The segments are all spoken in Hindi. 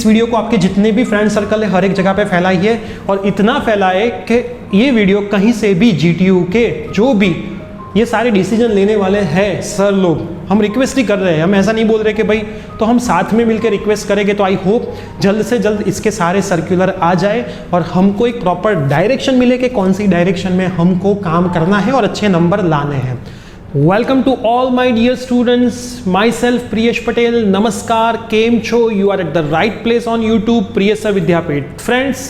इस वीडियो को आपके जितने भी फ्रेंड सर्कल है हर एक जगह पे फैलाइए, और इतना फैलाए कि ये वीडियो कहीं से भी GTU के जो भी ये सारे डिसीजन लेने वाले हैं सर लोग, हम रिक्वेस्ट ही कर रहे हैं, हम ऐसा नहीं बोल रहे कि भाई तो हम साथ में मिलकर रिक्वेस्ट करेंगे, तो आई होप जल्द से जल्द इसके सारे सर्कुलर आ जाए और हमको एक प्रॉपर डायरेक्शन मिले कि कौन सी डायरेक्शन में हमको काम करना है और अच्छे नंबर लाने हैं। Welcome to all my dear students, myself Priyesh Patel. नमस्कार, केम छो, you are at the right place on YouTube, Priyeshwar Vidyapeeth. Friends,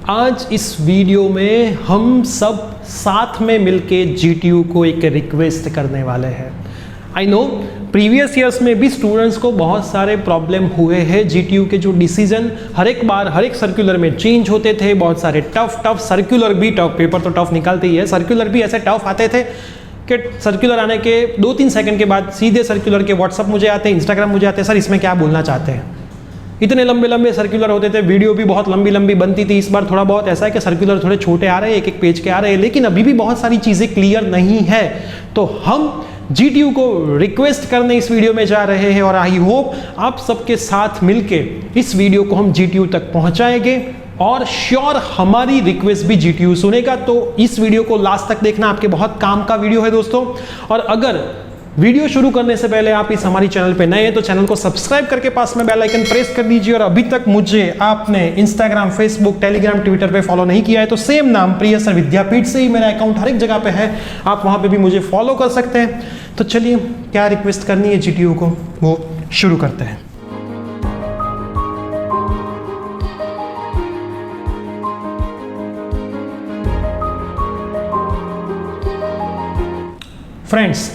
आज इस वीडियो में हम सब साथ में मिलके GTU को एक रिक्वेस्ट करने वाले हैं। आई नो प्रीवियस ईयर्स में भी स्टूडेंट्स को बहुत सारे प्रॉब्लम हुए हैं। GTU के जो डिसीजन हर एक बार हर एक सर्कुलर में चेंज होते थे, बहुत सारे टफ सर्कुलर भी, टफ पेपर तो टफ निकालते ही है, सर्कुलर भी ऐसे टफ आते थे कि सर्कुलर आने के 2-3 सेकंड के बाद सीधे सर्कुलर के व्हाट्सअप मुझे आते, इंस्टाग्राम मुझे आते, सर इसमें क्या बोलना चाहते हैं। इतने लंबे लंबे सर्कुलर होते थे, वीडियो भी बहुत लंबी लंबी बनती थी। इस बार थोड़ा बहुत ऐसा है कि सर्कुलर थोड़े छोटे आ रहे हैं, एक एक पेज के आ रहे हैं, लेकिन अभी भी बहुत सारी चीज़ें क्लियर नहीं है। तो हम GTU को रिक्वेस्ट करने इस वीडियो में जा रहे हैं और आई होप आप सबके साथ मिलके इस वीडियो को हम GTU तक पहुंचाएंगे और श्योर हमारी रिक्वेस्ट भी GTU सुनेगा। तो इस वीडियो को लास्ट तक देखना, आपके बहुत काम का वीडियो है दोस्तों। और अगर वीडियो शुरू करने से पहले आप इस हमारी चैनल पे नए हैं तो चैनल को सब्सक्राइब करके पास में बेल आइकन प्रेस कर दीजिए। और अभी तक मुझे आपने इंस्टाग्राम, फेसबुक, टेलीग्राम, ट्विटर पे फॉलो नहीं किया है तो सेम नाम प्रियेश्वर विद्यापीठ से ही मेरा अकाउंट हर एक जगह पे है, आप वहां पे भी मुझे फॉलो कर सकते हैं। तो चलिए, क्या रिक्वेस्ट करनी है GTU को वो शुरू करते हैं। फ्रेंड्स,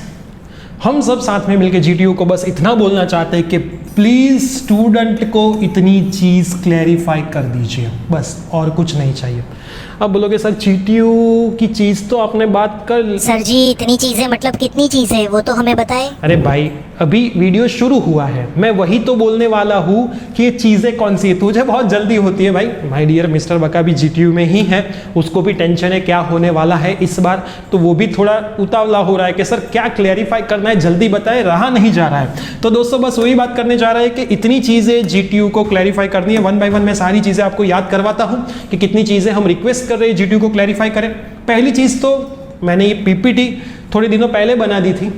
हम सब साथ में मिलकर GTU को बस इतना बोलना चाहते हैं कि प्लीज़ स्टूडेंट को इतनी चीज़ क्लैरिफाई कर दीजिए, बस, और कुछ नहीं चाहिए। अब बोलोगे सर GTU की चीज़ तो आपने बात कर, सर जी इतनी चीज़ें मतलब कितनी चीज़ें वो तो हमें बताएं। अरे भाई अभी वीडियो शुरू हुआ है, मैं वही तो बोलने वाला हूँ कि ये चीज़ें कौन सी है। तुझे बहुत जल्दी होती है भाई, माय डियर मिस्टर बका भी GTU में ही है, उसको भी टेंशन है क्या होने वाला है इस बार, तो वो भी थोड़ा उतावला हो रहा है कि सर क्या क्लैरिफाई करना है, जल्दी बताए, रहा नहीं जा रहा है। तो दोस्तों बस वही बात करने जा रहा है कि इतनी चीज़ें GTU को क्लैरिफाई करनी है। 1 बाय 1 मैं सारी चीज़ें आपको याद करवाता हूँ कि कितनी चीज़ें हम रिक्वेस्ट कर रहे हैं GTU को क्लैरिफाई करें। पहली चीज़ तो मैंने ये PPT थोड़े दिनों पहले बना दी थी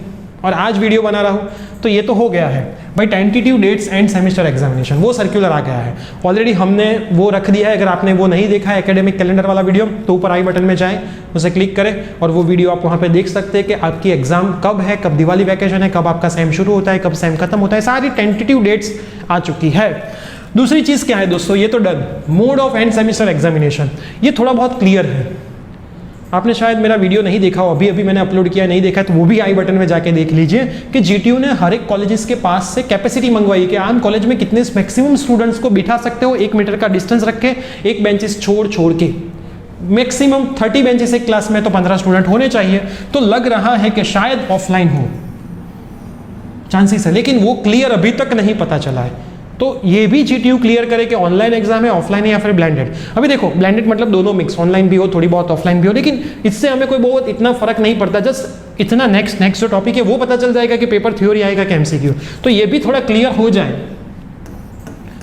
और आज वीडियो बना रहा हूँ, तो ये तो हो गया है भाई। Tentative dates end semester examination वो सर्कुलर आ गया है ऑलरेडी, हमने वो रख दिया है। अगर आपने वो नहीं देखा है एकेडमिक कैलेंडर वाला वीडियो तो ऊपर आई बटन में जाएं, उसे क्लिक करें और वो वीडियो आप वहाँ पे देख सकते हैं कि आपकी एग्जाम कब है, कब दिवाली वैकेशन है, कब आपका सेम शुरू होता है, कब सेम खत्म होता है, सारी टेंटेटिव डेट्स आ चुकी है। दूसरी चीज़ क्या है दोस्तों, ये तो done, mode of and semester examination, ये थोड़ा बहुत क्लियर है। आपने शायद मेरा वीडियो नहीं देखा हो, अभी मैंने अपलोड किया, नहीं देखा है तो वो भी आई बटन में जाके देख लीजिए कि GTU ने हर एक कॉलेजेस के पास से कैपेसिटी मंगवाई कि आम कॉलेज में कितने मैक्सिमम स्टूडेंट्स को बिठा सकते हो, 1 मीटर का डिस्टेंस रख के, एक बेंचेस छोड़ के, मैक्सिमम 30 बेंचेस एक क्लास में, तो 15 स्टूडेंट होने चाहिए। तो लग रहा है कि शायद ऑफलाइन हो, चांसेस है, लेकिन वो क्लियर अभी तक नहीं पता चला है। तो ये भी GTU क्लियर करे कि ऑनलाइन एग्जाम है, ऑफलाइन है या फिर ब्लेंडेड। अभी देखो ब्लेंडेड मतलब दोनों मिक्स, ऑनलाइन भी हो, थोड़ी बहुत ऑफलाइन भी हो, लेकिन इससे हमें कोई बहुत इतना फर्क नहीं पड़ता। जस्ट इतना नेक्स्ट जो टॉपिक है वो पता चल जाएगा कि पेपर थ्योरी आएगा कि MCQ, तो ये भी थोड़ा क्लियर हो जाए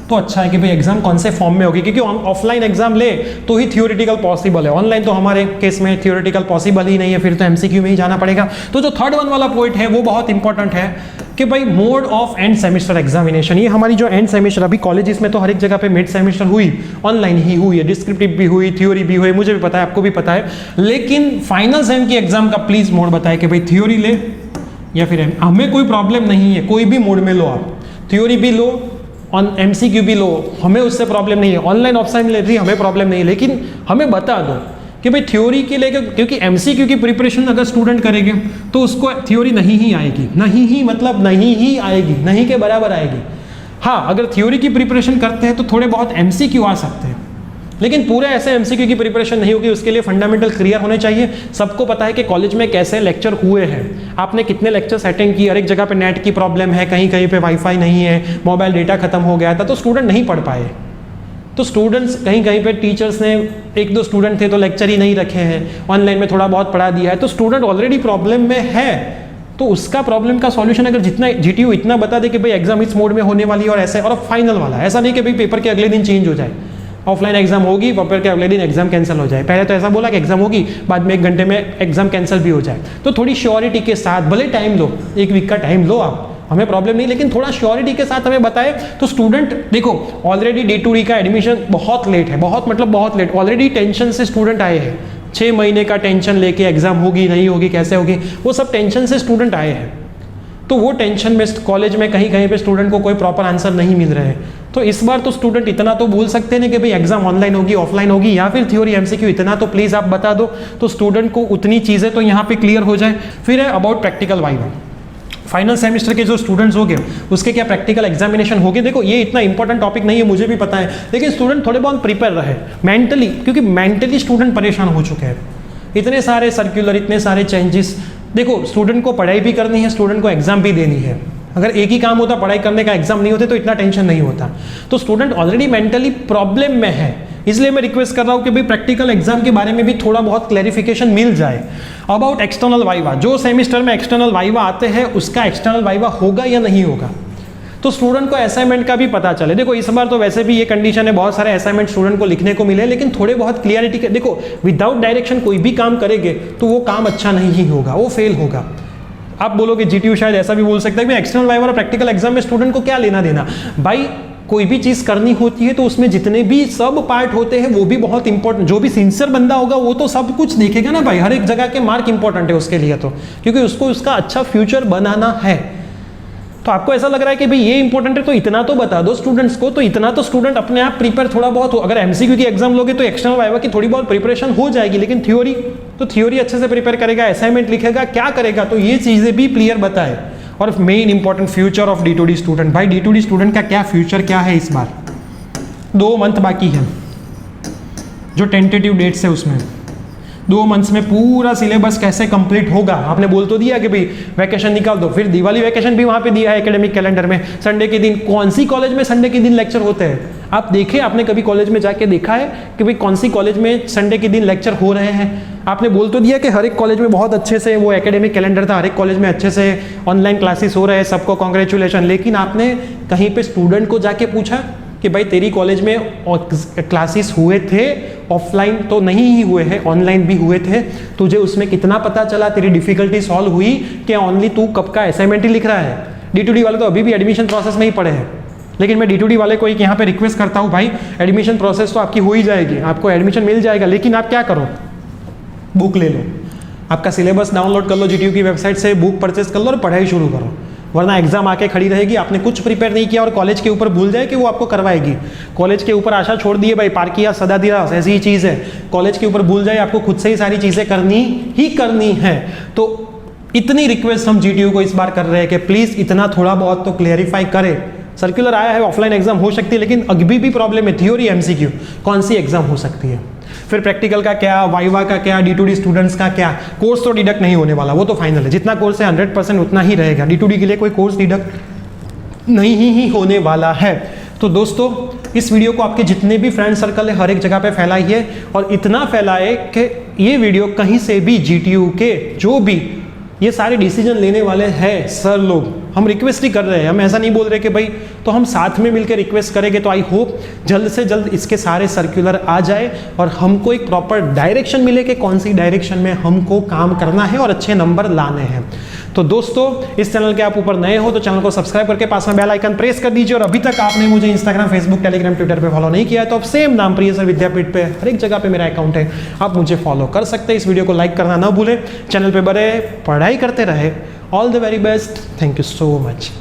तो अच्छा है कि भाई एग्जाम कौन से फॉर्म में होगी, क्योंकि ऑफलाइन एग्जाम ले तो ही थियोरेटिकल पॉसिबल है, ऑनलाइन तो हमारे केस में थियोरेटिकल पॉसिबल ही नहीं है, फिर तो MCQ में ही जाना पड़ेगा। तो जो थर्ड वन वाला पॉइंट है वो बहुत इंपॉर्टेंट है कि भाई mode of and semester examination, ये हमारी जो एंड सेमेस्टर, अभी कॉलेजेस में तो हर एक जगह पे मिड सेमेस्टर हुई, ऑनलाइन ही हुई है, डिस्क्रिप्टिव भी हुई, थ्योरी भी हुई, मुझे भी पता है, आपको भी पता है, लेकिन फाइनल सेम की एग्जाम का प्लीज मोड बताए कि भाई थ्योरी ले या फिर हमें कोई प्रॉब्लम नहीं है, कोई भी मोड में लो, आप थ्योरी भी लो, ऑन MCQ भी लो, हमें उससे प्रॉब्लम नहीं है, ऑनलाइन ऑफलाइन ले रही हमें प्रॉब्लम नहीं है, लेकिन हमें बता दो कि भाई थ्योरी के लेकर, क्योंकि MCQ की प्रिपरेशन अगर स्टूडेंट करेंगे तो उसको थ्योरी नहीं ही आएगी, नहीं ही मतलब नहीं ही आएगी, नहीं के बराबर आएगी। हाँ, अगर थ्योरी की प्रिपरेशन करते हैं तो थोड़े बहुत MCQ आ सकते हैं, लेकिन पूरे ऐसे MCQ की प्रिपरेशन नहीं होगी, उसके लिए फंडामेंटल क्लियर होने चाहिए। सबको पता है कि कॉलेज में कैसे लेक्चर हुए हैं, आपने कितने लेक्चर्स अटेंड किए, हर एक जगह पे नेट की प्रॉब्लम है, कहीं कहीं पे वाईफाई नहीं है, मोबाइल डेटा खत्म हो गया था तो स्टूडेंट नहीं पढ़ पाए। तो स्टूडेंट्स कहीं कहीं पे टीचर्स ने 1-2 स्टूडेंट थे तो लेक्चर ही नहीं रखे हैं, ऑनलाइन में थोड़ा बहुत पढ़ा दिया है, तो स्टूडेंट ऑलरेडी प्रॉब्लम में है। तो उसका प्रॉब्लम का सॉल्यूशन अगर जितना GTU इतना बता दे कि भाई एग्जाम इस मोड में होने वाली है और ऐसे, और फाइनल वाला, ऐसा नहीं कि भाई पेपर के अगले दिन चेंज हो जाए, ऑफलाइन एग्जाम होगी, पेपर के अगले दिन एग्जाम कैंसिल हो जाए। पहले तो ऐसा बोला कि एग्जाम होगी, बाद में 1 घंटे में एग्जाम कैंसिल भी हो जाए। तो थोड़ी श्योरिटी के साथ, भले टाइम लो, 1 वीक का टाइम लो आप, हमें प्रॉब्लम नहीं, लेकिन थोड़ा श्योरिटी के साथ हमें बताए तो स्टूडेंट, देखो ऑलरेडी D2D का एडमिशन बहुत लेट है, बहुत मतलब बहुत लेट, ऑलरेडी टेंशन से स्टूडेंट आए हैं, 6 महीने का टेंशन लेके एग्जाम होगी नहीं होगी कैसे होगी, वो सब टेंशन से स्टूडेंट आए हैं। तो वो टेंशन में कॉलेज में कहीं कहीं पे स्टूडेंट को कोई प्रॉपर आंसर नहीं मिल रहे हैं। तो इस बार तो स्टूडेंट इतना तो बोल सकते हैं कि भाई एग्जाम ऑनलाइन होगी, ऑफलाइन होगी, या फिर थ्योरी MCQ, इतना तो प्लीज आप बता दो, तो स्टूडेंट को उतनी चीजें तो यहाँ पे क्लियर हो जाए। फिर है about practical viva. Final semester के जो स्टूडेंट्स हो गए उसके क्या प्रैक्टिकल एग्जामिनेशन हो गए। देखो ये इतना इंपॉर्टेंट टॉपिक नहीं है, मुझे भी पता है, लेकिन स्टूडेंट थोड़े बहुत प्रिपेयर रहे मेंटली, क्योंकि मेंटली स्टूडेंट परेशान हो चुके हैं। इतने सारे सर्कुलर, इतने सारे चेंजेस। देखो स्टूडेंट को पढ़ाई भी करनी है, स्टूडेंट को एग्जाम भी देनी है। अगर एक ही काम होता, पढ़ाई करने का, एग्जाम नहीं होते, तो इतना टेंशन नहीं होता। तो स्टूडेंट ऑलरेडी मेंटली प्रॉब्लम में है, इसलिए मैं रिक्वेस्ट कर रहा हूं कि भाई प्रैक्टिकल एग्जाम के बारे में भी थोड़ा बहुत क्लैरिफिकेशन मिल जाए। अबाउट एक्सटर्नल वाइवा, जो सेमेस्टर में एक्सटर्नल वाइवा आते हैं उसका एक्सटर्नल वाइवा होगा या नहीं होगा, तो स्टूडेंट को असाइनमेंट का भी पता चले। देखो इस बार तो वैसे भी ये कंडीशन है, बहुत सारे असाइनमेंट स्टूडेंट को लिखने को मिले, लेकिन थोड़े बहुत क्लियरिटी के, देखो विदाउट डायरेक्शन कोई भी काम करेंगे तो वो काम अच्छा नहीं ही होगा, वो फेल होगा। आप बोलोगे GTU शायद ऐसा भी बोल सकता है कि एक्सटर्नल वाइवा और प्रैक्टिकल एग्जाम में स्टूडेंट को क्या लेना देना। भाई कोई भी चीज करनी होती है तो उसमें जितने भी सब पार्ट होते हैं वो भी बहुत इंपॉर्टेंट, जो भी सिंसियर बंदा होगा वो तो सब कुछ देखेगा ना भाई, हर एक जगह के मार्क इंपॉर्टेंट है उसके लिए, तो क्योंकि उसको उसका अच्छा फ्यूचर बनाना है। तो आपको ऐसा लग रहा है कि भाई ये इंपॉर्टेंट है तो इतना तो बता दो स्टूडेंट्स को, तो इतना तो स्टूडेंट अपने आप प्रिपेयर थोड़ा बहुत हो। अगर MCQ की एग्जाम लोगे तो एक्सटर्नल वाइवा की थोड़ी बहुत प्रिपरेशन हो जाएगी, लेकिन थ्योरी तो थ्योरी अच्छे से प्रिपेयर करेगा, असाइनमेंट लिखेगा, क्या करेगा, तो ये चीजें भी क्लियर बताए। और main important future of D2D student. भाई D2D स्टूडेंट का क्या फ्यूचर क्या है, इस बार 2 मंथ बाकी है, जो टेंटेटिव डेट्स है उसमें 2 मंथ्स में पूरा सिलेबस कैसे कंप्लीट होगा। आपने बोल तो दिया कि भाई वैकेशन निकाल दो, फिर दिवाली वैकेशन भी वहां पे दिया है एकेडमिक कैलेंडर में। संडे के दिन कौन सी कॉलेज में संडे के दिन लेक्चर होते हैं, आप देखें, आपने कभी कॉलेज में जाके देखा है कि भाई कौन सी कॉलेज में संडे के दिन लेक्चर हो रहे हैं। आपने बोल तो दिया कि हर एक कॉलेज में बहुत अच्छे से वो एकेडमिक कैलेंडर था, हर एक कॉलेज में अच्छे से ऑनलाइन क्लासेस हो रहे हैं, सबको कॉन्ग्रेचुलेशन, लेकिन आपने कहीं पे स्टूडेंट को जाके पूछा कि भाई तेरी कॉलेज में क्लासेस हुए थे, ऑफलाइन तो नहीं ही हुए हैं, ऑनलाइन भी हुए थे, तुझे उसमें कितना पता चला, तेरी डिफिकल्टी सॉल्व हुई कि ओनली तू कब का असाइनमेंट ही लिख रहा है। D2D वाले तो अभी भी एडमिशन प्रोसेस में ही पड़े हैं, लेकिन मैं D2D वाले को एक यहाँ पे रिक्वेस्ट करता हूँ, भाई एडमिशन प्रोसेस तो आपकी हो ही जाएगी, आपको एडमिशन मिल जाएगा, लेकिन आप क्या करो, बुक ले लो, आपका सिलेबस डाउनलोड कर लो GTU की वेबसाइट से, बुक परचेस कर लो और पढ़ाई शुरू करो। वरना एग्जाम आके खड़ी रहेगी, आपने कुछ प्रिपेयर नहीं किया और कॉलेज के ऊपर भूल जाए कि वो आपको करवाएगी। कॉलेज के ऊपर आशा छोड़ दिए भाई, पार्किया सदा दिया, ऐसी ही चीज़ है, कॉलेज के ऊपर भूल जाए, आपको खुद से ही सारी चीज़ें करनी ही करनी है। तो इतनी रिक्वेस्ट हम GTU को इस बार कर रहे हैं कि प्लीज़ इतना थोड़ा बहुत तो क्लियरिफाई करें। सर्कुलर आया है, ऑफलाइन एग्जाम हो सकती है, लेकिन अभी भी प्रॉब्लम है, थ्योरी MCQ कौन सी एग्जाम हो सकती है, फिर प्रैक्टिकल का क्या, वाइवा का क्या, D2D स्टूडेंट्स का क्या। कोर्स तो डिडक्ट नहीं होने वाला, वो तो फाइनल है, जितना कोर्स है 100% उतना ही रहेगा। D2D के लिए कोई कोर्स डिडक्ट नहीं ही होने वाला है। तो दोस्तों इस वीडियो को आपके जितने भी फ्रेंड सर्कल है हर एक जगह पे फैलाइए, और इतना फैलाए कि ये वीडियो कहीं से भी GTU के जो भी ये सारे डिसीजन लेने वाले हैं सर लोग, हम रिक्वेस्ट ही कर रहे हैं, हम ऐसा नहीं बोल रहे कि भाई, तो हम साथ में मिलकर रिक्वेस्ट करेंगे। तो आई होप जल्द से जल्द इसके सारे सर्कुलर आ जाए और हमको एक प्रॉपर डायरेक्शन मिले कि कौन सी डायरेक्शन में हमको काम करना है और अच्छे नंबर लाने हैं। तो दोस्तों इस चैनल के आप ऊपर नए हो तो चैनल को सब्सक्राइब करके पास में बेल आइकन प्रेस कर दीजिए, और अभी तक आपने मुझे इंस्टाग्राम, फेसबुक, टेलीग्राम, ट्विटर पे फॉलो नहीं किया है तो आप सेम नाम प्रियेसर विद्यापीठ पे हर एक जगह पे मेरा अकाउंट है, आप मुझे फॉलो कर सकते हैं। इस वीडियो को लाइक करना ना भूलें, चैनल पे बड़े पढ़ाई करते रहे। All the very best, thank you so much.